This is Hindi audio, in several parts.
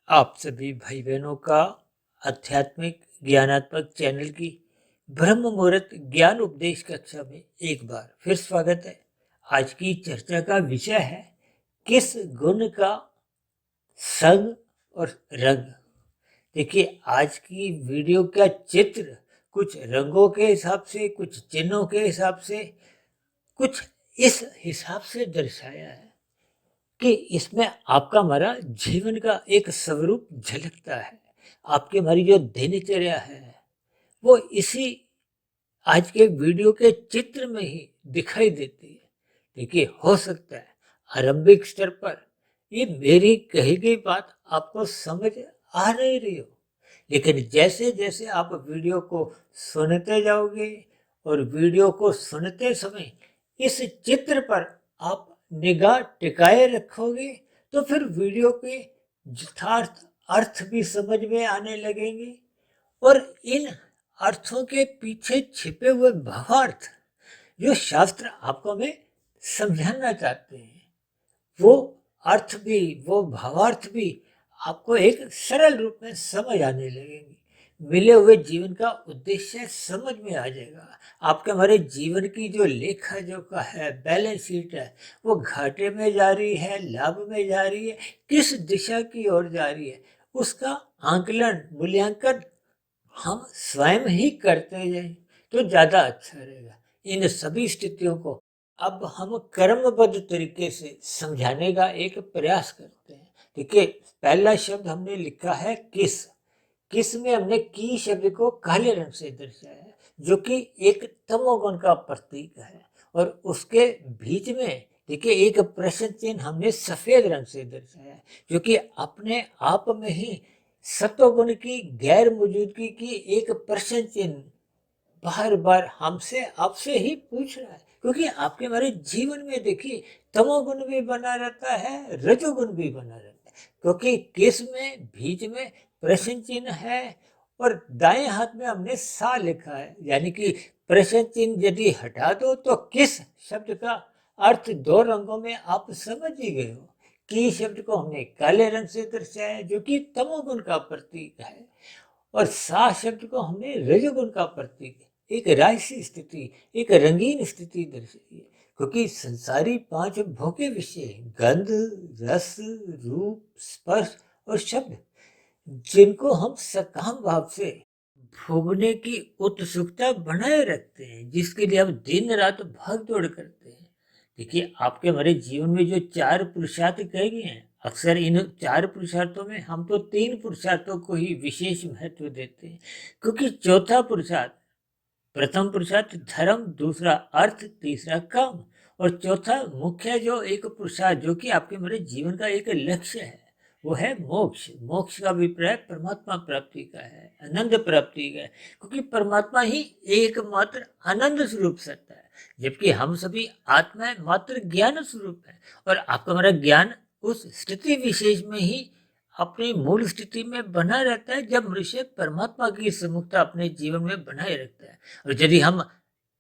आप सभी भाई बहनों का आध्यात्मिक ज्ञानात्मक चैनल की ब्रह्म मुहूर्त ज्ञान उपदेश कक्षा में एक बार फिर स्वागत है। आज की चर्चा का विषय है किस गुण का संग और रंग। देखिए, आज की वीडियो का चित्र कुछ रंगों के हिसाब से, कुछ चिन्हों के हिसाब से, कुछ इस हिसाब से दर्शाया है कि इसमें आपका हमारा जीवन का एक स्वरूप झलकता है। आपकी हमारी जो दिनचर्या है वो इसी आज के वीडियो के चित्र में ही दिखाई देती है। देखिए, हो सकता है आरंभिक स्तर पर ये मेरी कही गई बात आपको समझ आ नहीं रही हो, लेकिन जैसे जैसे आप वीडियो को सुनते जाओगे और वीडियो को सुनते समय इस चित्र पर आप निगाह टिकाए रखोगे तो फिर वीडियो के यथार्थ अर्थ भी समझ में आने लगेंगे और इन अर्थों के पीछे छिपे हुए भावार्थ जो शास्त्र आपको हमें समझाना चाहते हैं वो अर्थ भी, वो भावार्थ भी आपको एक सरल रूप में समझ आने लगेंगे। मिले हुए जीवन का उद्देश्य समझ में आ जाएगा। आपके हमारे जीवन की जो लेखा जोखा है, बैलेंस शीट है, वो घाटे में जा रही है, लाभ में जा रही है, किस दिशा की ओर जा रही है, उसका आंकलन, मूल्यांकन हम स्वयं ही करते जाएं तो ज्यादा अच्छा रहेगा। इन सभी स्थितियों को अब हम कर्मबद्ध तरीके से समझाने का एक प्रयास करते हैं। देखिए, पहला शब्द हमने लिखा है किस। किस में हमने की शब्द को काले रंग से दर्शाया है जो कि एक तमोगुण का प्रतीक है, और उसके बीच में देखिए एक प्रश्न चिन्ह हमने सफेद रंग से दर्शाया है जो कि अपने आप में ही सत्वगुण की गैर मौजूदगी की एक प्रश्न चिन्ह बार बार हमसे आपसे ही पूछ रहा है। क्योंकि आपके हमारे जीवन में देखिए तमोगुण भी बना रहता है, रजोगुण भी बना रहता है, क्योंकि किस में बीच में प्रश्न चिन्ह है और दाएं हाथ में हमने सा लिखा है, यानी कि प्रश्न चिन्ह यदि हटा दो तो किस शब्द का अर्थ दो रंगों में आप समझ ही गए हो। की शब्द को हमने काले रंग से दर्शाया जो कि तमोगुण का प्रतीक है, और सा शब्द को हमने रजोगुण का प्रतीक, एक राजसी स्थिति, एक रंगीन स्थिति दर्शाई है। क्योंकि संसारी पांच भोग्य विषय गंध, रस, रूप, स्पर्श और शब्द, जिनको हम सकाम भाव से भोगने की उत्सुकता बनाए रखते हैं, जिसके लिए हम दिन रात भाग दौड़ करते हैं। देखिए, आपके हमारे जीवन में जो चार पुरुषार्थ कहे गए हैं, अक्सर इन चार पुरुषार्थों में हम तो तीन पुरुषार्थों को ही विशेष महत्व देते हैं, क्योंकि चौथा पुरुषार्थ, प्रथम पुरुषार्थ धर्म, दूसरा अर्थ, तीसरा काम, और चौथा मुख्य जो एक पुरुषार्थ जो कि आपके हमारे जीवन का एक लक्ष्य है वो है मोक्ष। मोक्ष का अभिप्राय परमात्मा प्राप्ति का है, आनंद प्राप्ति का है, क्योंकि परमात्मा ही एकमात्र आनंद स्वरूप सत्ता है, जबकि हम सभी आत्मा मात्र ज्ञान स्वरूप है। और आपका हमारा ज्ञान उस स्थिति विशेष में ही अपनी मूल स्थिति में बना रहता है जब मनुष्य परमात्मा की सम्मुखता अपने जीवन में बनाए रखता है। और यदि हम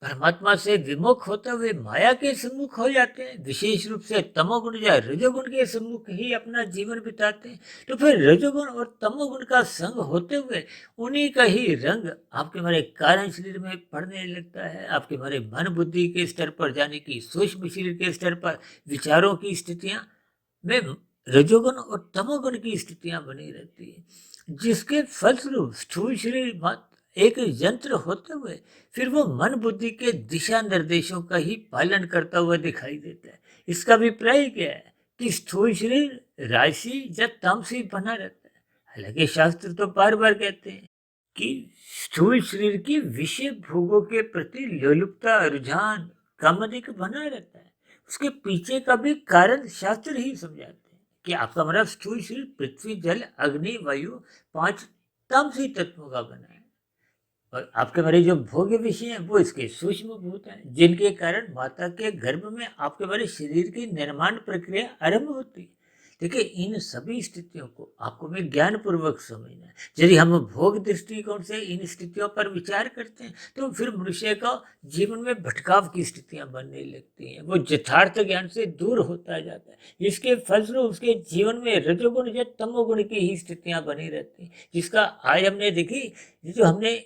परमात्मा से विमुख होते हुए माया के सम्मुख हो जाते हैं, विशेष रूप से तमोगुण या रजोगुण के सम्मुख ही अपना जीवन बिताते हैं, तो फिर रजोगुण और तमोगुण का संग होते हुए उन्हीं का ही रंग आपके हमारे कारण शरीर में पड़ने लगता है। आपके हमारे मन बुद्धि के स्तर पर, यानी कि सूक्ष्म शरीर के स्तर पर विचारों की स्थितियां में रजोगुण और तमोगुण की स्थितियां बनी रहती है, जिसके फलस्वरूप स्थूल शरीर एक यंत्र होते हुए फिर वो मन बुद्धि के दिशा निर्देशों का ही पालन करता हुआ दिखाई देता है। इसका अभिप्राय क्या है कि स्थूल शरीर राशि या तामसी बना रहता है। हालांकि शास्त्र तो बार बार कहते हैं कि स्थूल शरीर की विषय भोगों के प्रति लोलुपता, रुझान, कामनिक बना रहता है। उसके पीछे का भी कारण शास्त्र ही समझाते हैं कि आपका हमारा स्थूल शरीर पृथ्वी, जल, अग्नि, वायु, पांच तामसी तत्वों का बना है, और आपके हमारे जो भोग्य विषय हैं वो इसके सूक्ष्म भूत हैं, जिनके कारण माता के गर्भ में आपके हमारे शरीर की निर्माण प्रक्रिया आरंभ होती है। देखिए इन सभी स्थितियों को आपको में ज्ञान पूर्वक समझना है। यदि हम भोग दृष्टिकोण से इन स्थितियों पर विचार करते हैं तो फिर मनुष्य का जीवन में भटकाव की स्थितियां बनने लगती हैं, वो यथार्थ ज्ञान से दूर होता जाता है। इसके फलस्वरूप उसके जीवन में रजोगुण या तमोगुण की ही स्थितियां बनी रहती हैं, जिसका आज हमने देखी जो हमने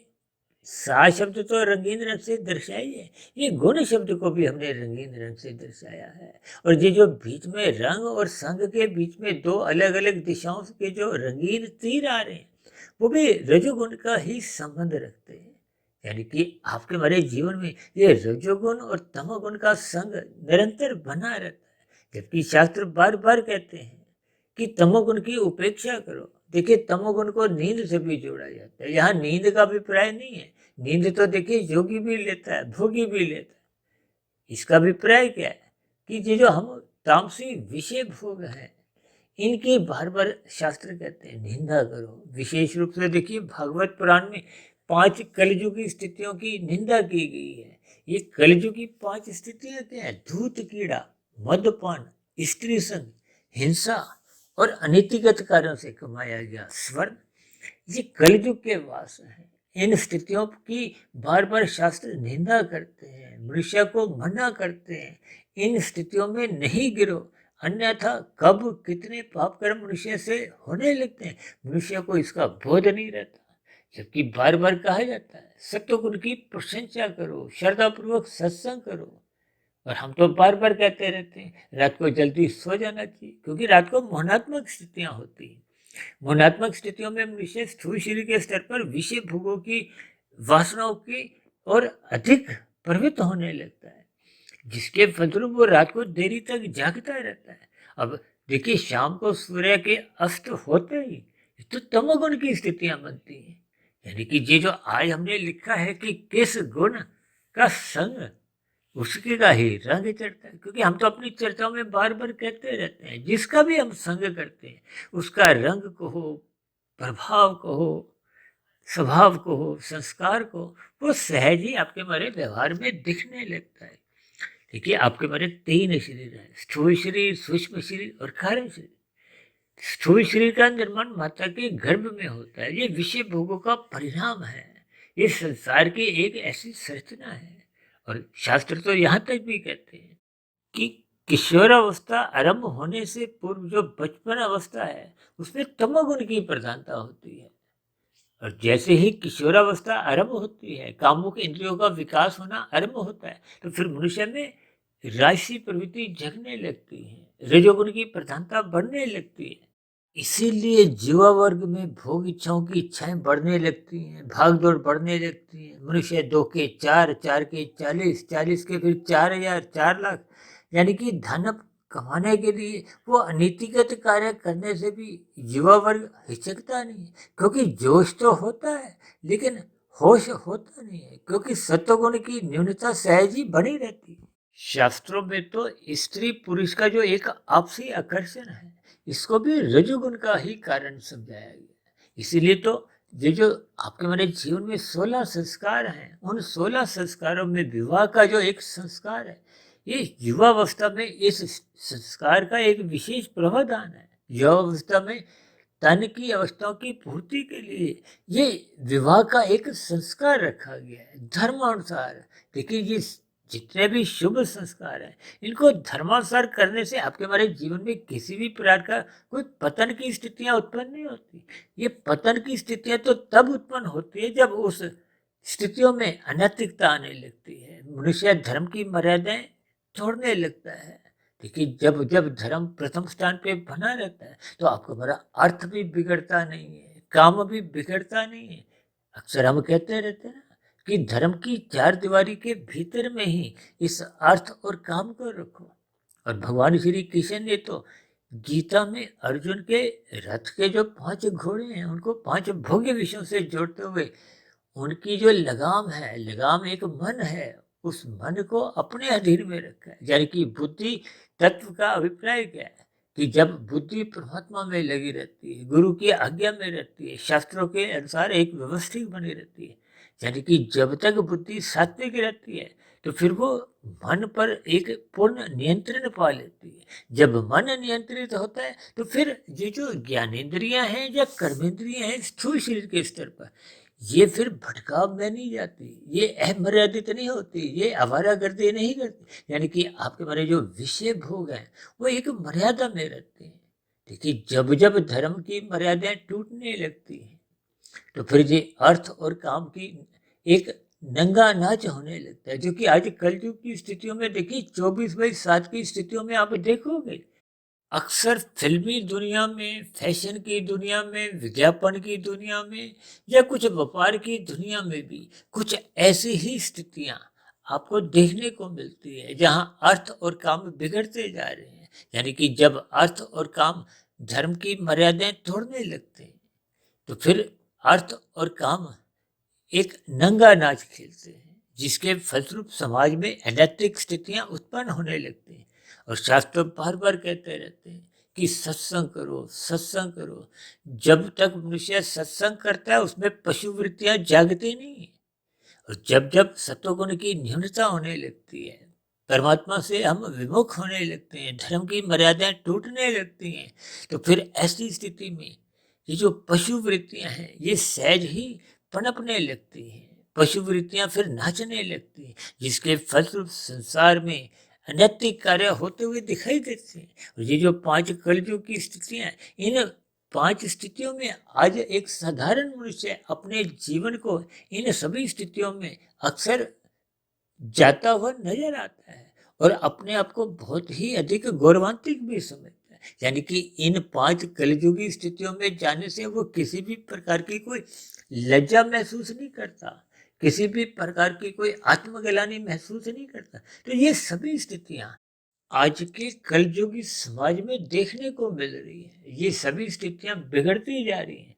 सा शब्द तो रंगीन रंग से दर्शाई है, ये गुण शब्द को भी हमने रंगीन रंग से दर्शाया है। और ये जो बीच में रंग और संग के बीच में दो अलग अलग दिशाओं के जो रंगीन तीर आ रहे हैं, वो भी रजोगुण का ही संबंध रखते हैं। यानी कि आपके हमारे जीवन में ये रजोगुण और तमोगुण का संग निरंतर बना रहता है, जबकि शास्त्र बार बार कहते हैं कि तमोगुण की उपेक्षा करो। देखिए तमोगुण को नींद से भी जोड़ा जाता है, यहाँ नींद का अभिप्राय नहीं है। नींद तो देखिए योगी भी लेता है, भोगी भी लेता है। इसका अभिप्राय क्या है कि ये जो हम तामसी विषय भोग हैं, इनकी बार बार शास्त्र कहते हैं निंदा करो। विशेष रूप से देखिए भागवत पुराण में 5 कलयुगी स्थितियों की निंदा की गई है। ये कलयुगी 5 स्थितियां क्या है? धूत कीड़ा, मदपान, स्त्री संग, हिंसा और अनीतिगत कार्यों से कमाया गया स्वर्ण, ये कलयुग के वास है। इन स्थितियों की बार बार शास्त्र निंदा करते हैं, मनुष्य को मना करते हैं, इन स्थितियों में नहीं गिरो, अन्यथा कब कितने पाप कर्म मनुष्य से होने लगते हैं, मनुष्य को इसका बोध नहीं रहता। जबकि बार बार कहा जाता है सत्य गुण की प्रशंसा करो, श्रद्धापूर्वक सत्संग करो। और हम तो बार बार कहते रहते हैं रात को जल्दी सो जाना चाहिए, क्योंकि रात को मोहनात्मक स्थितियां होती हैं। मोहनात्मक स्थितियों में मनुष्य स्थूल शरीर के स्तर पर विषय भोगों की वासनाओं की और अधिक प्रवृत्त होने लगता है, जिसके फलस्वरूप वो रात को देरी तक जागता रहता है। अब देखिए शाम को सूर्य के अस्त होते ही तो तमोगुण की स्थितियां बनती हैं। यानी कि ये जो आज हमने लिखा है कि किस गुण का संग उसके का ही रंग चढ़ता है, क्योंकि हम तो अपनी चर्चाओं में बार बार कहते रहते हैं जिसका भी हम संग करते हैं उसका रंग को हो, प्रभाव को हो, स्वभाव को हो, संस्कार को, वो सहज ही आपके हमारे व्यवहार में दिखने लगता है। देखिए आपके हमारे 3 शरीर हैं, स्थूल शरीर, सूक्ष्म शरीर और कारण शरीर। स्थूल शरीर का निर्माण माता के गर्भ में होता है, ये विषय भोगों का परिणाम है। ये संसार की एक ऐसी संरचना है। और शास्त्र तो यहाँ तक भी कहते हैं कि किशोरावस्था आरंभ होने से पूर्व जो बचपन अवस्था है उसमें तमोगुण की प्रधानता होती है। और जैसे ही किशोरावस्था आरंभ होती है, कामुक इंद्रियों का विकास होना आरंभ होता है, तो फिर मनुष्य में राशि प्रवृत्ति जगने लगती है, रजोगुण की प्रधानता बढ़ने लगती है। इसीलिए युवा वर्ग में भोग इच्छाओं की इच्छाएं बढ़ने लगती हैं, भाग दौड़ बढ़ने लगती है। मनुष्य 2 के 4, 4 के 40, 40 के फिर 4,000, 4 लाख, यानी कि धन कमाने के लिए वो अनीतिगत कार्य करने से भी युवा वर्ग हिचकता नहीं है, क्योंकि जोश तो होता है लेकिन होश होता नहीं है, क्योंकि सत्वगुण की न्यूनता सहज ही बनी रहती है। शास्त्रों में तो स्त्री पुरुष का जो एक आपसी आकर्षण है, इसको भी रजोगुण का ही कारण समझाया गया। इसीलिए तो ये जो आपके हमारे जीवन में 16 संस्कार हैं, उन 16 संस्कारों में विवाह का जो एक संस्कार है, ये युवावस्था में इस संस्कार का एक विशेष प्रावधान है। युवावस्था में तन की अवस्थाओं की पूर्ति के लिए ये विवाह का एक संस्कार रखा गया है धर्मानुसार। देखिए ये जितने भी शुभ संस्कार हैं, इनको धर्मानुसार करने से आपके हमारे जीवन में किसी भी प्रकार का कोई पतन की स्थितियां उत्पन्न नहीं होती। ये पतन की स्थितियां तो तब उत्पन्न होती है जब उस स्थितियों में अनैतिकता आने लगती है, मनुष्य धर्म की मर्यादाएं तोड़ने लगता है। देखिए जब जब धर्म प्रथम स्थान पे बना रहता है तो आपका हमारा अर्थ भी बिगड़ता नहीं है, काम भी बिगड़ता नहीं है। अक्सर हम कहते रहते हैं कि धर्म की 4 दीवारी के भीतर में ही इस अर्थ और काम को रखो। और भगवान श्री कृष्ण ने तो गीता में अर्जुन के रथ के जो 5 घोड़े हैं उनको 5 भोग्य विषयों से जोड़ते हुए उनकी जो लगाम है, लगाम एक मन है, उस मन को अपने अधीन में रखा है। यानी कि बुद्धि तत्व का अभिप्राय क्या है कि जब बुद्धि परमात्मा में लगी रहती है, गुरु की आज्ञा में रहती है, शास्त्रों के अनुसार एक व्यवस्थित बनी रहती है, यानी कि जब तक बुद्धि सात्विक रहती है तो फिर वो मन पर एक पूर्ण नियंत्रण पा लेती है। जब मन नियंत्रित होता है तो फिर ये जो ज्ञानेंद्रियां हैं या कर्मेंद्रियां हैं स्थूल शरीर के स्तर पर, ये फिर भटकाव में नहीं जाती, ये अमर्यादित नहीं होती, ये आवारागर्दी नहीं करती। यानी कि आपके हमारे जो विषय भोग हैं वो एक मर्यादा में रहते हैं। देखिए, जब जब धर्म की मर्यादाएं टूटने लगती हैं तो फिर ये अर्थ और काम की एक नंगा नाच होने लगता है, जो कि आज कलयुग की स्थितियों में देखिए 24/7 की स्थितियों में आप देखोगे अक्सर फिल्मी दुनिया में, फैशन की दुनिया में, विज्ञापन की दुनिया में या कुछ व्यापार की दुनिया में भी कुछ ऐसी ही स्थितियां आपको देखने को मिलती है जहां अर्थ और काम बिगड़ते जा रहे हैं। यानी कि जब अर्थ और काम धर्म की मर्यादाएं तोड़ने लगते हैं तो फिर अर्थ और काम एक नंगा नाच खेलते हैं, जिसके फलस्वरूप समाज में अनैतिक स्थितियां उत्पन्न होने लगती हैं। और शास्त्र बार बार कहते रहते हैं कि सत्संग करो, सत्संग करो। जब तक मनुष्य सत्संग करता है उसमें पशु वृत्तियां जागती नहीं। और जब जब सत्वगुण की न्यूनता होने लगती है, परमात्मा से हम विमुख होने लगते हैं, धर्म की मर्यादाएं टूटने लगती हैं, तो फिर ऐसी स्थिति में ये जो पशु वृत्तियां हैं ये सहज ही पनपने लगती हैं। पशु वृत्तियां फिर नाचने लगती हैं, जिसके फलस्वरूप संसार में अनैतिक कार्य होते हुए दिखाई देते हैं। और ये जो 5 कलयुग की स्थितियां हैं, इन 5 स्थितियों में आज एक साधारण मनुष्य अपने जीवन को इन सभी स्थितियों में अक्सर जाता हुआ नजर आता है और अपने आप को बहुत ही अधिक गौरवान्वित भी समझता है। यानी कि इन 5 कलयुगी स्थितियों में जाने से वो किसी भी प्रकार की कोई लज्जा महसूस नहीं करता, किसी भी प्रकार की कोई आत्मग्लानि महसूस नहीं करता। तो ये सभी स्थितियां आज के कलयुगी समाज में देखने को मिल रही है। ये सभी स्थितियां बिगड़ती जा रही हैं।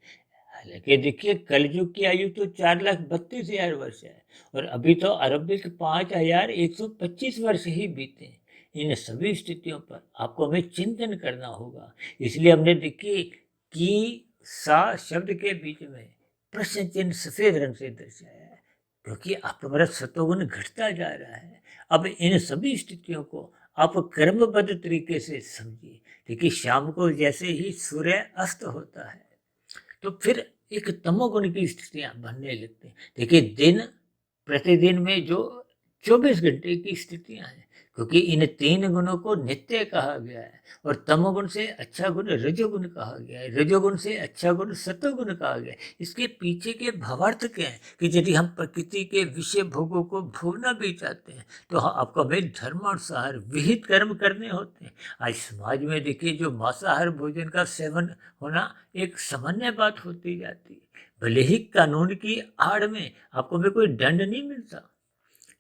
हालांकि देखिए, कलयुग की आयु तो 4,32,000 वर्ष है और अभी तो आरंभिक 5,125 वर्ष ही बीते हैं। इन सभी स्थितियों पर आपको हमें चिंतन करना होगा। इसलिए हमने देखिए कि सा शब्द के बीच में प्रश्न चिन्ह सफेद रंग से दर्शाया है, क्योंकि आपका हमारा सत्वगुण घटता जा रहा है। अब इन सभी स्थितियों को आप कर्मबद्ध तरीके से समझिए। देखिए, शाम को जैसे ही सूर्य अस्त होता है तो फिर एक तमोगुण की स्थितियां बनने लगती हैं। देखिए, दिन प्रतिदिन में जो 24 घंटे की स्थितियां हैं, क्योंकि इन 3 गुणों को नित्य कहा गया है और तमोगुण से अच्छा गुण रजोगुण कहा गया है, रजोगुण से अच्छा गुण सत्वगुण कहा गया है। इसके पीछे के भावार्थ क्या है कि यदि हम प्रकृति के विषय भोगों को भोगना भी चाहते हैं तो आपको हमें धर्मानुसार विहित कर्म करने होते हैं। आज समाज में देखिए, जो मांसाहार भोजन का सेवन होना एक सामान्य बात होती जाती है। भले ही कानून की आड़ में आपको भी कोई दंड नहीं मिलता,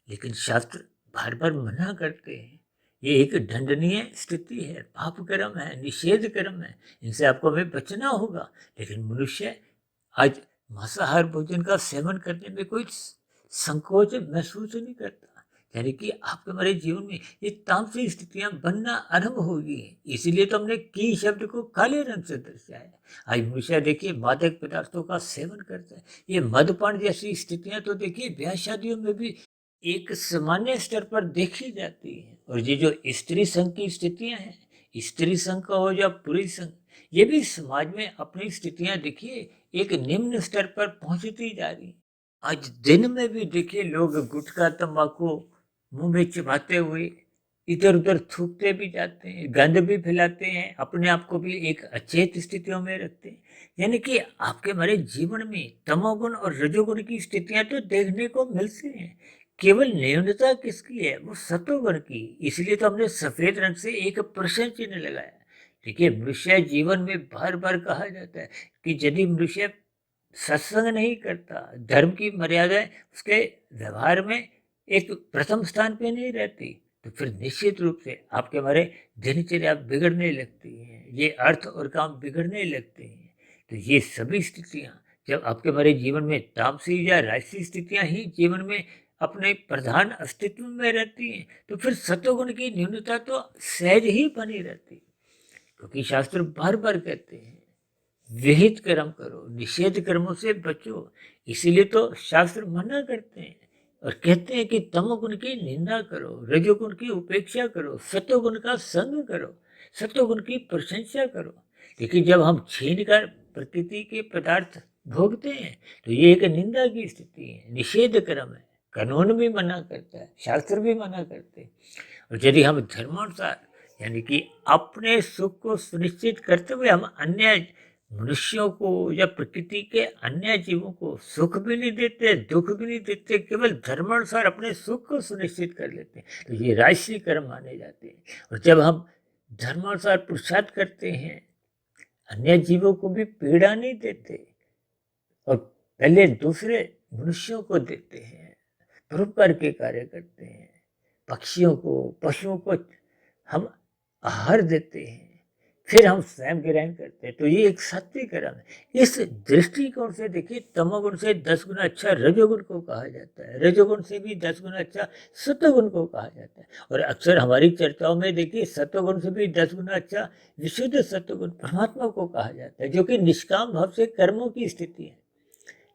लेकिन शास्त्र बार बार मना करते हैं। ये एक दंडनीय स्थिति है, पाप कर्म है, निषेध कर्म है, इनसे आपको हमें बचना होगा। लेकिन मनुष्य आज मांसाहार भोजन का सेवन करने में कोई संकोच महसूस नहीं करता। यानी कि आपके हमारे जीवन में ये तामसी स्थितियां बनना आरंभ होगी। इसीलिए तो हमने की शब्द को काले रंग से दर्शाया। आज मनुष्य देखिए मादक पदार्थों का सेवन करता है। ये मदपान जैसी स्थितियां तो देखिए ब्याह शादियों में भी एक सामान्य स्तर पर देखी जाती है। और ये जो स्त्री संघ की स्थितियां हैं, स्त्री संघ का हो या पुरुष संघ, ये भी समाज में अपनी स्थितियां देखिए एक निम्न स्तर पर पहुंचती जा रही। आज दिन में भी देखिए लोग गुटखा तंबाकू मुंह में चिबाते हुए इधर उधर थूकते भी जाते हैं, गंद भी फैलाते हैं, अपने आप को भी एक अचेत स्थितियों में रखते हैं। यानी कि आपके हमारे जीवन में तमोगुण और रजोगुण की स्थितियां तो देखने को मिलती हैं। केवल न्यूनता किसकी है? वो सत्वगुण की। इसलिए तो हमने सफेद रंग से एक प्रश्न चिन्ह लगाया। देखिए, मनुष्य जीवन में बार बार कहा जाता है कि यदि मनुष्य सत्संग नहीं करता, धर्म की मर्यादाएं उसके व्यवहार में एक प्रथम स्थान पे नहीं रहती, तो फिर निश्चित रूप से आपके हमारे दिनचर्या बिगड़ने लगती हैं, ये अर्थ और काम बिगड़ने लगते हैं। तो ये सभी स्थितियां जब आपके हमारे जीवन में तामसी या राजसी स्थितियां ही जीवन में अपने प्रधान अस्तित्व में रहती हैं, तो फिर सत्वगुण की न्यूनता तो सहज ही बनी रहती है। क्योंकि शास्त्र बार बार कहते हैं विहित कर्म करो, निषेध कर्मों से बचो। इसीलिए तो शास्त्र मना करते हैं और कहते हैं कि तमोगुण की निंदा करो, रजोगुण की उपेक्षा करो, सतोगुण का संग करो, सतोगुण की प्रशंसा करो। लेकिन जब हम छीन कर प्रकृति के पदार्थ भोगते हैं तो ये एक निंदा की स्थिति है, निषेध कर्म है। कानून भी मना करता है, शास्त्र भी मना करते हैं। और यदि हम धर्मानुसार यानी कि अपने सुख को सुनिश्चित करते हुए हम अन्य मनुष्यों को या प्रकृति के अन्य जीवों को सुख भी नहीं देते, दुख भी नहीं देते, केवल धर्मानुसार अपने सुख को सुनिश्चित कर लेते हैं, तो ये राजसी कर्म माने जाते हैं। और जब हम धर्मानुसार पुरुषार्थ करते हैं, अन्य जीवों को भी पीड़ा नहीं देते और पहले दूसरे मनुष्यों को देते हैं, परोपकार के कार्य करते हैं, पक्षियों को, पशुओं को हम आहार देते हैं, फिर हम स्वयं ग्रहण करते हैं, तो ये एक सात्विक कर्म है। इस दृष्टिकोण से देखिए, तमोगुण से 10 गुना अच्छा रजोगुण को कहा जाता है, रजोगुण से भी 10 गुना अच्छा सतोगुण को कहा जाता है। और अक्सर हमारी चर्चाओं में देखिए, सतोगुण से भी 10 गुना अच्छा विशुद्ध सतोगुण परमात्मा को कहा जाता है, जो कि निष्काम भाव से कर्मों की स्थिति है।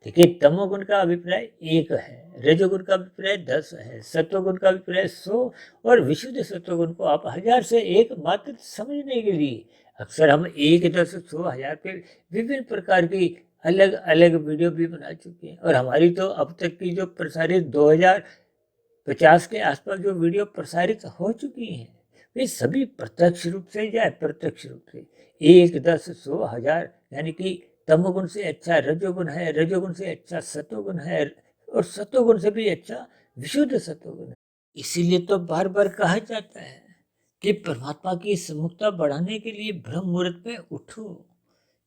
देखिए, तमोगुण का अभिप्राय 1 है, रजोगुण का अभिप्राय 10 है, सत्वगुण का अभिप्राय 100 और विशुद्ध सत्वगुण को आप 1000 से 1 मात्र समझने के लिए अक्सर हम 1, 10, 100, 1000 पे विभिन्न प्रकार की अलग अलग वीडियो भी बना चुके हैं। और हमारी तो अब तक की जो प्रसारित 2050 के आसपास जो वीडियो प्रसारित हो चुकी हैं, वे सभी प्रत्यक्ष रूप से या अप्रत्यक्ष रूप से 1, 10, 100, 1000 यानी कि तमोगुण से अच्छा रजोगुण है, रजोगुण से अच्छा सतोगुण है और सतोगुण से भी अच्छा विशुद्ध सतोगुण है। इसीलिए तो बार बार कहा जाता है कि परमात्मा की सम्मुखता बढ़ाने के लिए ब्रह्म मुहूर्त में उठो,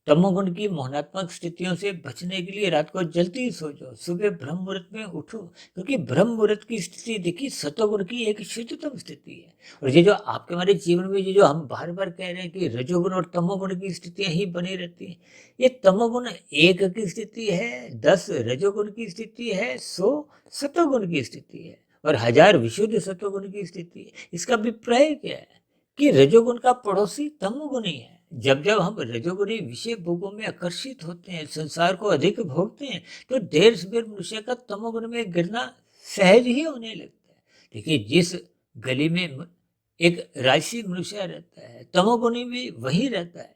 तमोगुण की मोहनात्मक स्थितियों से बचने के लिए रात को जल्दी सो जाओ, सुबह ब्रह्म मुहूर्त में उठो, क्योंकि ब्रह्म मुहूर्त की स्थिति देखिए सतोगुण की एक शुद्धतम स्थिति है। और ये जो आपके हमारे जीवन में ये जो हम बार बार कह रहे हैं कि रजोगुण और तमोगुण की स्थितियां ही बनी रहती हैं, ये तमोगुण 1 की स्थिति है, 10 रजोगुण की स्थिति है, 100 सतोगुण की स्थिति है और 1000 विशुद्ध सतोगुण की स्थिति है। इसका अभिप्राय क्या है कि रजोगुण का पड़ोसी तमोगुण ही है। जब जब हम रजोगुणी विषय भोगों में आकर्षित होते हैं, संसार को अधिक भोगते हैं, तो देर सवेर मनुष्य का तमोगुण में गिरना सहज ही होने लगता है। देखिए, जिस गली में एक राशि मनुष्य रहता है, तमोगुणी भी वही रहता है।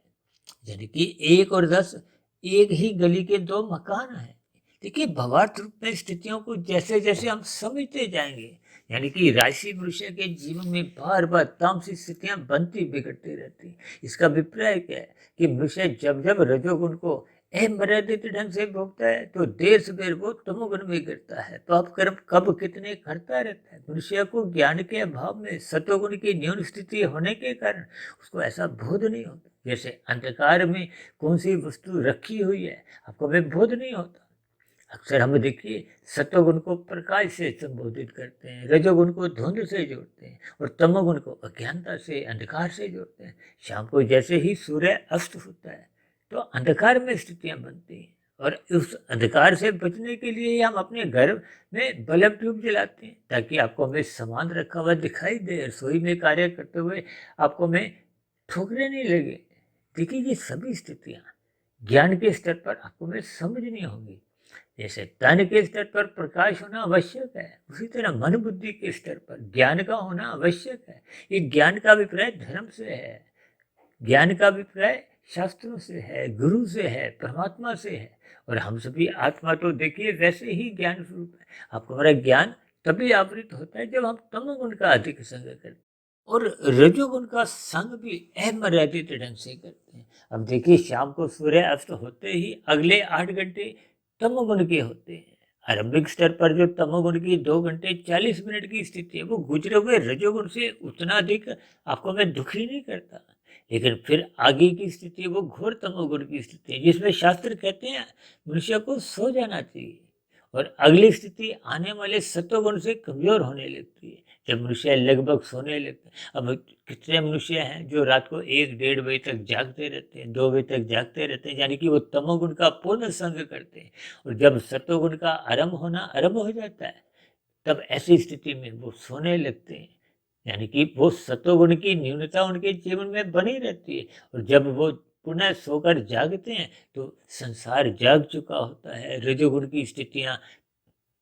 यानी कि 1 और 10 एक ही गली के 2 मकान हैं। देखिए, भावार्थ रूप में स्थितियों को जैसे जैसे हम समझते जाएंगे, यानी कि राशि मनुष्य के जीवन में बार बार तामसिक स्थितियां बनती बिगड़ती रहती। इसका अभिप्राय क्या है कि मनुष्य जब जब रजोगुण को अमर्यादित ढंग से भोगता है तो देर सवेर वो तमोगुण में गिरता है। तो आप कर्म कब कितने करता रहता है। मनुष्य को ज्ञान के अभाव में सत्वगुण की न्यून स्थिति होने के कारण उसको ऐसा बोध नहीं होता। जैसे अंधकार में कौन सी वस्तु रखी हुई है आपको में बोध नहीं होता। अक्सर हम देखिए, सत्वगुण को प्रकाश से संबोधित करते हैं, रजोगुण को धुंध से जोड़ते हैं और तमोगुण को अज्ञानता से, अंधकार से जोड़ते हैं। शाम को जैसे ही सूर्य अस्त होता है तो अंधकार में स्थितियां बनती हैं और उस अंधकार से बचने के लिए हम अपने घर में बल्ब ट्यूब जलाते हैं ताकि आपको में सामान रखा हुआ दिखाई दे, रसोई में कार्य करते हुए आपको में ठोकरे नहीं लगे। देखिए, ये सभी स्थितियां ज्ञान के स्तर पर आपको में समझनी होंगी। जैसे तन के स्तर पर प्रकाश होना आवश्यक है, उसी तरह मन बुद्धि के स्तर पर ज्ञान का होना आवश्यक है। ये ज्ञान का अभिप्राय धर्म से है, ज्ञान का अभिप्राय शास्त्रों से है, गुरु से है, परमात्मा से है। और हम सभी आत्मा तो देखिए वैसे ही ज्ञान स्वरूप है। आपको हमारा ज्ञान तभी आवृत होता है जब हम तमोगुण का अधिक संग करते हैं और रजोगुण का संग भी अमर्यादित ढंग से करते हैं। अब देखिए, शाम को सूर्य अस्त होते ही अगले 8 घंटे तमोगुण के होते हैं। आरंभिक स्तर पर जो तमोगुण की 2 घंटे 40 मिनट की स्थिति है वो गुजरे हुए रजोगुण से उतना अधिक आपको मैं दुखी नहीं करता। लेकिन फिर आगे की स्थिति वो घोर तमोगुण की स्थिति है जिसमें शास्त्र कहते हैं मनुष्य को सो जाना चाहिए। और अगली स्थिति आने वाले सत्वगुण से कमजोर होने लगती है जब मनुष्य लगभग सोने लगता है। अब कितने मनुष्य हैं जो रात को 1-1.5 बजे तक जागते रहते हैं, 2 बजे तक जागते रहते हैं, यानी कि वो तमोगुण का पूर्ण संग करते हैं। और जब सत्वगुण का आरंभ हो जाता है तब ऐसी स्थिति में वो सोने लगते हैं, यानी कि वो सत्वगुण की न्यूनता उनके जीवन में बनी रहती है। और जब वो पुनः सोकर जागते हैं तो संसार जाग चुका होता है, रजोगुण की स्थितियां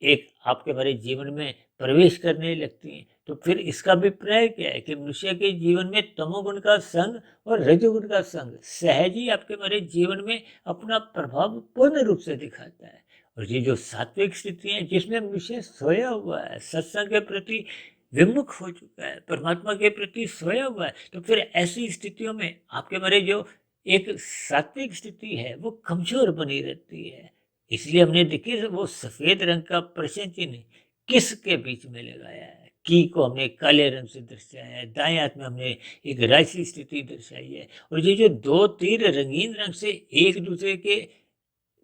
एक आपके हमारे जीवन में प्रवेश करने लगती हैं, तो फिर इसका अभिप्राय क्या है कि मनुष्य के जीवन में तमोगुण का संग और रजोगुण का संग सहज ही आपके हमारे जीवन में अपना प्रभाव पूर्ण रूप से दिखाता है। और ये जो सात्विक स्थिति है जिसमें मनुष्य सोया हुआ है, सत्संग के प्रति विमुख हो चुका है, परमात्मा के प्रति सोया हुआ है, तो फिर ऐसी स्थितियों में आपके हमारे जो एक सात्विक स्थिति है वो कमजोर बनी रहती है। इसलिए हमने देखिए वो सफेद रंग का प्रश्न चिन्ह किस के बीच में लगाया है। की को हमने काले रंग से दर्शाया है, दाएं हाथ में हमने एक राशि स्थिति दर्शाई है, और ये जो दो तीर रंगीन रंग से एक दूसरे के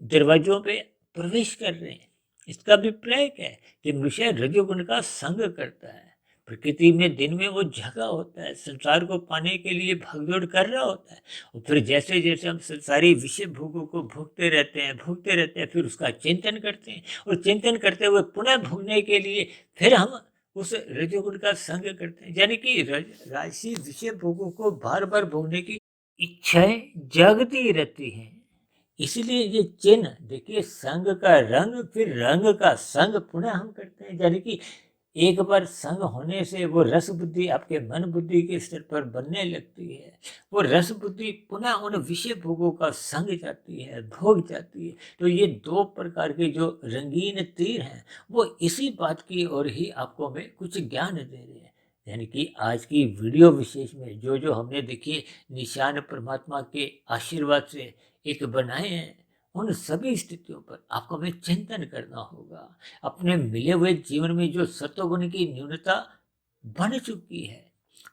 दरवाजों पे प्रवेश कर रहे हैं, इसका अभिप्राय क्या है कि मनुष्य रजोगुण का संग करता है। प्रकृति में दिन में वो जगा होता है, संसार को पाने के लिए भागदौड़ कर रहा होता है, और फिर जैसे जैसे हम संसारी विषय भोगों को भोगते रहते हैं, फिर उसका चिंतन करते हैं, और चिंतन करते हुए पुनः भोगने के लिए फिर हम उस रजोगुण का संग करते हैं। यानी कि राशि विषय भोगों को बार बार भोगने की इच्छाएं जागती रहती हैं। इसलिए ये चिन्ह देखिए, संग का रंग फिर रंग का संग पुनः हम करते हैं। यानी कि एक बार संग होने से वो रस बुद्धि आपके मन बुद्धि के स्तर पर बनने लगती है। वो रस बुद्धि पुनः उन विषय भोगों का संग जाती है, भोग जाती है। तो ये दो प्रकार के जो रंगीन तीर हैं वो इसी बात की ओर ही आपको हमें कुछ ज्ञान दे रहे हैं। यानी कि आज की वीडियो विशेष में जो जो हमने देखिए निशान परमात्मा के आशीर्वाद से एक बनाए हैं, उन सभी स्थितियों पर आपको हमें चिंतन करना होगा। अपने मिले हुए जीवन में जो सत्वगुण की न्यूनता बन चुकी है,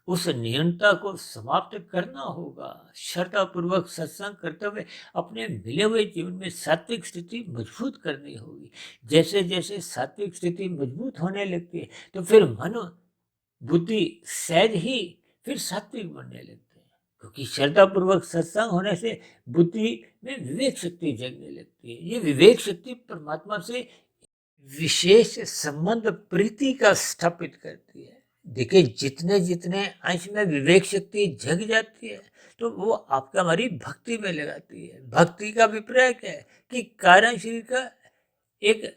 उस न्यूनता को समाप्त करना होगा। श्रद्धापूर्वक सत्संग करते हुए अपने मिले हुए जीवन में सात्विक स्थिति मजबूत करनी होगी। जैसे जैसे सात्विक स्थिति मजबूत होने लगती है, तो फिर मन बुद्धि सहज ही फिर सात्विक बनने लगते हैं, क्योंकि श्रद्धापूर्वक सत्संग होने से बुद्धि में विवेक शक्ति जगने लगती है। ये विवेक शक्ति परमात्मा से विशेष संबंध प्रीति का स्थापित करती है। देखिए, जितने जितने अंश में विवेक शक्ति जग जाती है, तो वो आपका हमारी भक्ति में लगाती है। भक्ति का अभिप्राय क्या है कि कारण शरीर का एक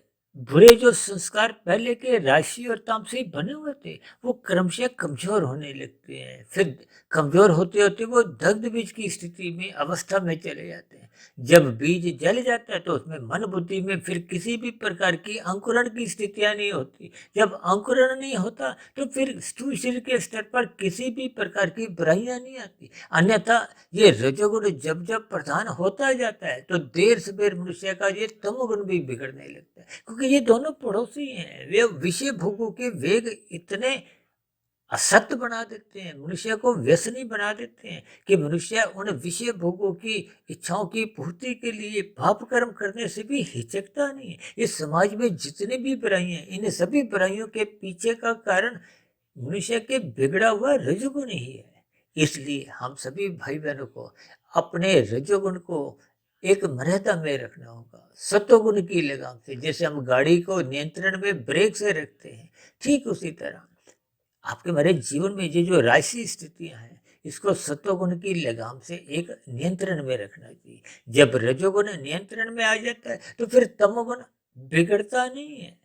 बुरे जो संस्कार पहले के राशि और तामसी बने हुए थे, वो क्रमशः कमजोर होने लगते हैं। फिर कमजोर होते होते वो दग्ध बीज की स्थिति में अवस्था में चले जाते हैं। जब बीज जल जाता है तो उसमें मन बुद्धि में फिर किसी भी प्रकार की अंकुरण की स्थितियां नहीं होती। जब अंकुरण नहीं होता तो फिर स्थूल शरीर के स्तर पर किसी भी प्रकार की बुराइयां नहीं आती। अन्यथा ये रजोगुण जब जब प्रधान होता जाता है तो देर सबेर मनुष्य का ये तमोगुण भी बिगड़ने लगता है, क्योंकि ये दोनों पड़ोसी हैं। वे विषय भोगों के वेग इतने असत्य बना देते हैं, मनुष्य को व्यसनी बना देते हैं कि मनुष्य उन विषय भोगों की इच्छाओं की पूर्ति के लिए पाप कर्म करने से भी हिचकता नहीं है। इस समाज में जितनी भी बुराइयां, इन सभी बुराइयों के पीछे का कारण मनुष्य के बिगड़ा हुआ रजोगुण ही है। इसलिए हम सभी भाई बहनों को अपने रजोगुण को एक मर्यादा में रखना होगा, सत्वगुण की लगाम से। जैसे हम गाड़ी को नियंत्रण में ब्रेक से रखते हैं, ठीक उसी तरह आपके हमारे जीवन में ये जो राशि स्थितियां हैं, इसको सत्वगुण की लगाम से एक नियंत्रण में रखना चाहिए। जब रजोगुण नियंत्रण में आ जाता है तो फिर तमोगुण बिगड़ता नहीं है।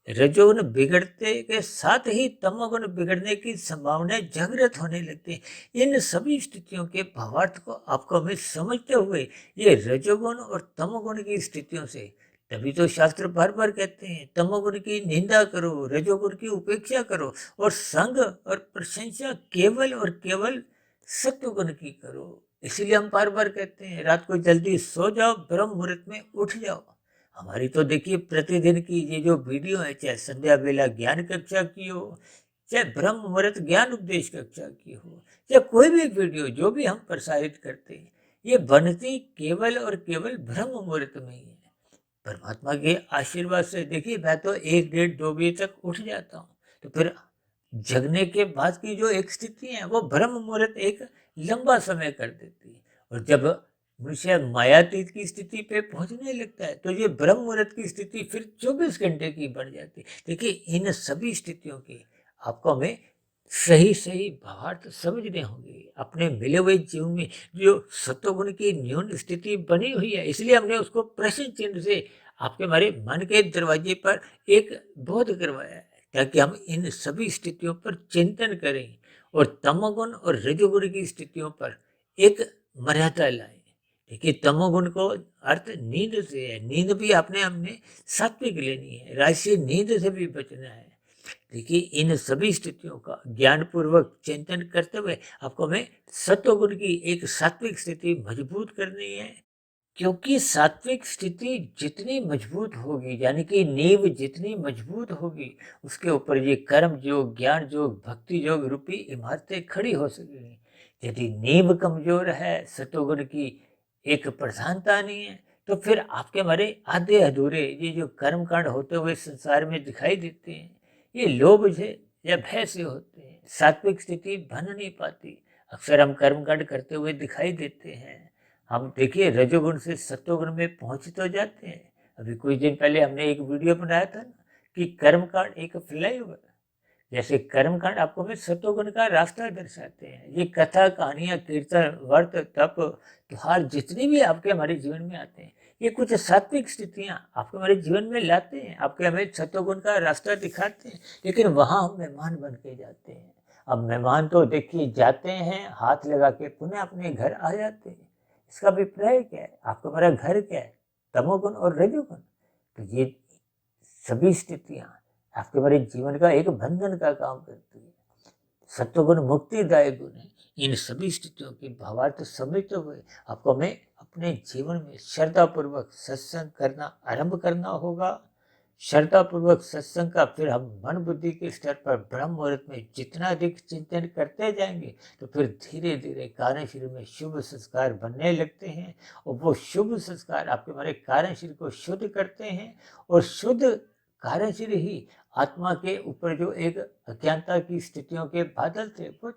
रजोगुण बिगड़ते के साथ ही तमोगुण बिगड़ने की संभावना जागृत होने लगती है। इन सभी स्थितियों के भावार्थ को आपको हमें समझते हुए ये रजोगुण और तमोगुण की स्थितियों से, तभी तो शास्त्र बार बार कहते हैं तमोगुण की निंदा करो, रजोगुण की उपेक्षा करो, और संग और प्रशंसा केवल और केवल सत्वगुण की करो। इसीलिए हम बार बार कहते हैं रात को जल्दी सो जाओ, ब्रह्म मुहूर्त में उठ जाओ। हमारी तो देखिए प्रतिदिन की ये जो वीडियो है, चाहे संध्या बेला ज्ञान कक्षा की हो, चाहे ब्रह्म मुहूर्त ज्ञान उपदेश कक्षा की हो, चाहे कोई भी वीडियो जो भी हम प्रसारित करते हैं, ये बनती केवल और केवल ब्रह्म मुहूर्त में ही है। परमात्मा के आशीर्वाद से देखिए, मैं तो 1 डेढ़ 2 बजे तक उठ जाता हूँ, तो फिर जगने के बाद की जो एक स्थिति है वो ब्रह्म मुहूर्त एक लंबा समय कर देती है। और जब मनुष्य मायातीत की स्थिति पे पहुंचने लगता है तो ये ब्रह्म मुहूर्त की स्थिति फिर 24 घंटे की बन जाती है। देखिए, इन सभी स्थितियों की आपको हमें सही सही भावार्थ समझने होंगे। अपने मिले हुए जीवन में जो सत्वगुण की न्यून स्थिति बनी हुई है, इसलिए हमने उसको प्रश्न चिन्ह से आपके हमारे मन के दरवाजे पर एक बोध करवाया है, ताकि हम इन सभी स्थितियों पर चिंतन करें और तमोगुण और रजोगुण की स्थितियों पर एक मर्यादा लाएं। देखिए, तमोगुण को अर्थ नींद से है। नींद भी आपने हमने सात्विक लेनी है, राजसी नींद से भी बचना है। देखिए, इन सभी स्थितियों का ज्ञानपूर्वक चिंतन करते हुए आपको हमें सत्वगुण की एक सात्विक स्थिति मजबूत करनी है। क्योंकि सात्विक स्थिति जितनी मजबूत होगी, यानी कि नींव जितनी मजबूत होगी, उसके ऊपर ये कर्म योग, ज्ञान योग, भक्ति योग रूपी इमारतें खड़ी हो सकेंगी। यदि नींव कमजोर है, सत्वगुण की एक प्रधानता नहीं है, तो फिर आपके हमारे आधे अधूरे ये जो कर्म कांड होते हुए संसार में दिखाई देते हैं, ये लोभ से या भय से होते हैं। सात्विक स्थिति बन नहीं पाती। अक्सर हम कर्म कांड करते हुए दिखाई देते हैं। हम देखिए, रजोगुण से सत्वगुण में पहुंच तो जाते हैं। अभी कुछ दिन पहले हमने एक वीडियो बनाया था ना, कि कर्मकांड एक फ्लाईओवर। जैसे कर्मकांड आपको हमें सत्वगुण का रास्ता दर्शाते हैं। ये कथा, कहानियां, कीर्तन, व्रत, तप, त्योहार जितने भी आपके हमारे जीवन में आते हैं, ये कुछ सात्विक स्थितियां आपके हमारे जीवन में लाते हैं, आपके हमें सत्वगुण का रास्ता दिखाते हैं। लेकिन वहां हम मेहमान बन के जाते हैं। अब मेहमान तो देखिए जाते हैं, हाथ लगा के पुनः अपने घर आ जाते हैं। इसका अभिप्राय क्या है? आपका हमारा घर क्या है? तमोगुण और रजोगुण। तो ये सभी स्थितियां आपके हमारे जीवन का एक बंधन का काम करती है। सत्वगुण मुक्तिदायक गुण है। इन सभी स्थितियों की भावार्थ समझते हुए आपको हमें अपने जीवन में श्रद्धापूर्वक सत्संग करना आरंभ करना होगा। श्रद्धापूर्वक सत्संग का फिर हम मन बुद्धि के स्तर पर ब्रह्म मुहूर्त में जितना अधिक चिंतन करते जाएंगे, तो फिर धीरे धीरे कारण शरीर में शुभ संस्कार बनने लगते हैं, और वो शुभ संस्कार आपके हमारे कारण शरीर को शुद्ध करते हैं, और शुद्ध कारण शरीर ही आत्मा के ऊपर जो एक अज्ञानता की स्थितियों के बादल थे वो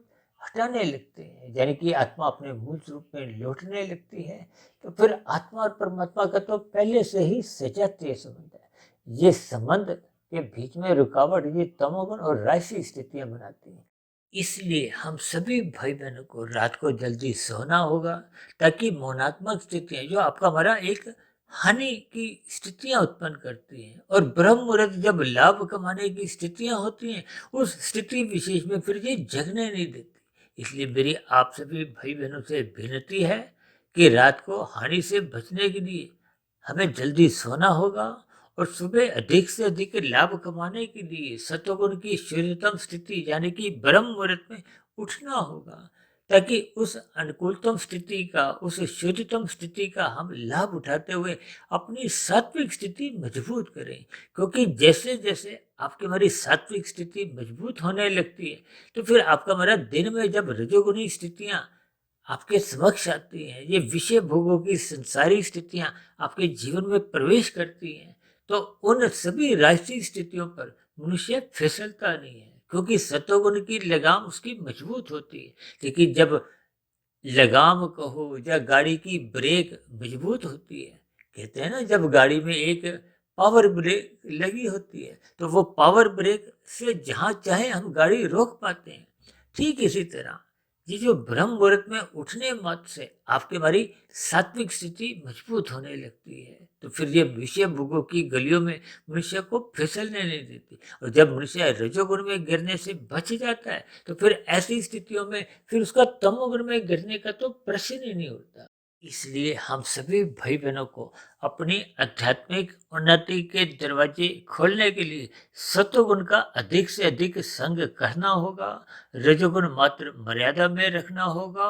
हटाने लगते हैं। यानी कि आत्मा अपने मूल रूप में लौटने लगती है। तो फिर आत्मा और परमात्मा का तो पहले से ही सजातीय संबंध है। ये संबंध के बीच में रुकावट ये तमोगुण और राशि स्थितियां बनाती हैं। इसलिए हम सभी भाई बहनों को रात को जल्दी सोना होगा, ताकि मौनात्मक स्थितियां जो आपका हमारा एक हानि की स्थितियां उत्पन्न करती हैं, और ब्रह्म मुहूर्त जब लाभ कमाने की स्थितियां होती हैं, उस स्थिति विशेष में फिर ये जगने नहीं देती। इसलिए मेरी आप सभी भाई बहनों से विनती है कि रात को हानि से बचने के लिए हमें जल्दी सोना होगा, और सुबह अधिक से अधिक लाभ कमाने के लिए सत्वगुण की शुद्धतम स्थिति यानी कि ब्रह्म मुहूर्त में उठना होगा, ताकि उस अनुकूलतम स्थिति का, उस शुद्धतम स्थिति का हम लाभ उठाते हुए अपनी सात्विक स्थिति मजबूत करें। क्योंकि जैसे जैसे आपकी हमारी सात्विक स्थिति मजबूत होने लगती है, तो फिर आपका हमारा दिन में जब रजोगुणी स्थितियां आपके समक्ष आती हैं, ये विषय भोगों की संसारी स्थितियां आपके जीवन में प्रवेश करती हैं, तो उन सभी राष्ट्रीय स्थितियों पर मनुष्य फिसलता नहीं है, क्योंकि सत्वगुण की लगाम उसकी मजबूत होती है। लेकिन जब लगाम कहो या गाड़ी की ब्रेक मजबूत होती है, कहते हैं ना, जब गाड़ी में एक पावर ब्रेक लगी होती है, तो वो पावर ब्रेक से जहां चाहे हम गाड़ी रोक पाते हैं। ठीक इसी तरह ये जो ब्रह्म मुहूर्त में उठने मत से आपके हमारी सात्विक स्थिति मजबूत होने लगती है, तो फिर ये विषय भोगों की गलियों में मनुष्य को फिसलने नहीं देती। और जब मनुष्य रजोगुण में गिरने से बच जाता है, तो फिर ऐसी स्थितियों में फिर उसका तमोगुण में गिरने का तो प्रश्न ही नहीं उठता। इसलिए हम सभी भाई बहनों को अपनी आध्यात्मिक उन्नति के दरवाजे खोलने के लिए सत्वगुण का अधिक से अधिक संग करना होगा, रजोगुण मात्र मर्यादा में रखना होगा,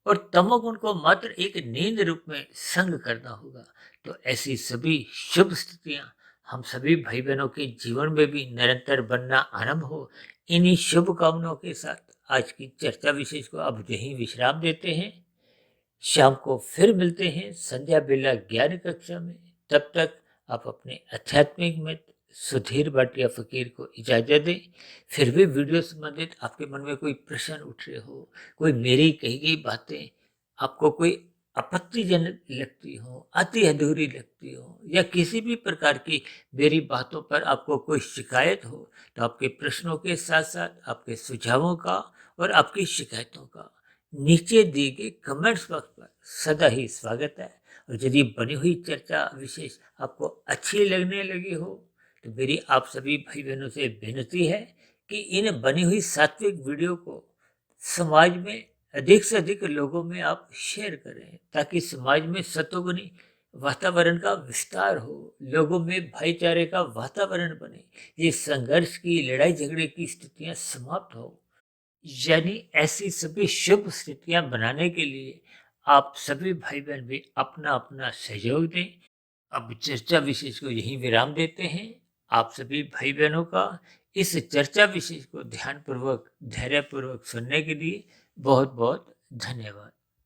और तमोगुण को मात्र एक नींद रूप में संग करना होगा। तो ऐसी सभी शुभ स्थितियां हम सभी भाई बहनों के जीवन में भी निरंतर बनना आरंभ हो। इन्हीं शुभ कामनाओं के साथ आज की चर्चा विशेष को अब यहीं विश्राम देते हैं। शाम को फिर मिलते हैं संध्या बेला ज्ञान कक्षा में। तब तक आप अपने आध्यात्मिक मित्र सुधीर भाटिया फकीर को इजाजत दें। फिर भी वीडियो संबंधित आपके मन में कोई प्रश्न उठ रहे हो, कोई मेरी कही गई बातें आपको कोई आपत्तिजनक लगती हो, अति अधूरी लगती हो, या किसी भी प्रकार की मेरी बातों पर आपको कोई शिकायत हो, तो आपके प्रश्नों के साथ साथ आपके सुझावों का और आपकी शिकायतों का नीचे दिए गए कमेंट्स बॉक्स पर सदा ही स्वागत है। और यदि बनी हुई चर्चा विशेष आपको अच्छी लगने लगी हो तो मेरी आप सभी भाई बहनों से विनती है कि इन बनी हुई सात्विक वीडियो को समाज में अधिक से अधिक लोगों में आप शेयर करें, ताकि समाज में सतोगुनी वातावरण का विस्तार हो, लोगों में भाईचारे का वातावरण बने, ये संघर्ष की लड़ाई झगड़े की स्थितियां समाप्त हो। यानी ऐसी सभी शुभ स्थितियां बनाने के लिए आप सभी भाई बहन भी अपना अपना सहयोग दें। अब चर्चा विशेष को यहीं विराम देते हैं। आप सभी भाई बहनों का इस चर्चा विशेष को ध्यानपूर्वक धैर्यपूर्वक सुनने के लिए बहुत बहुत धन्यवाद।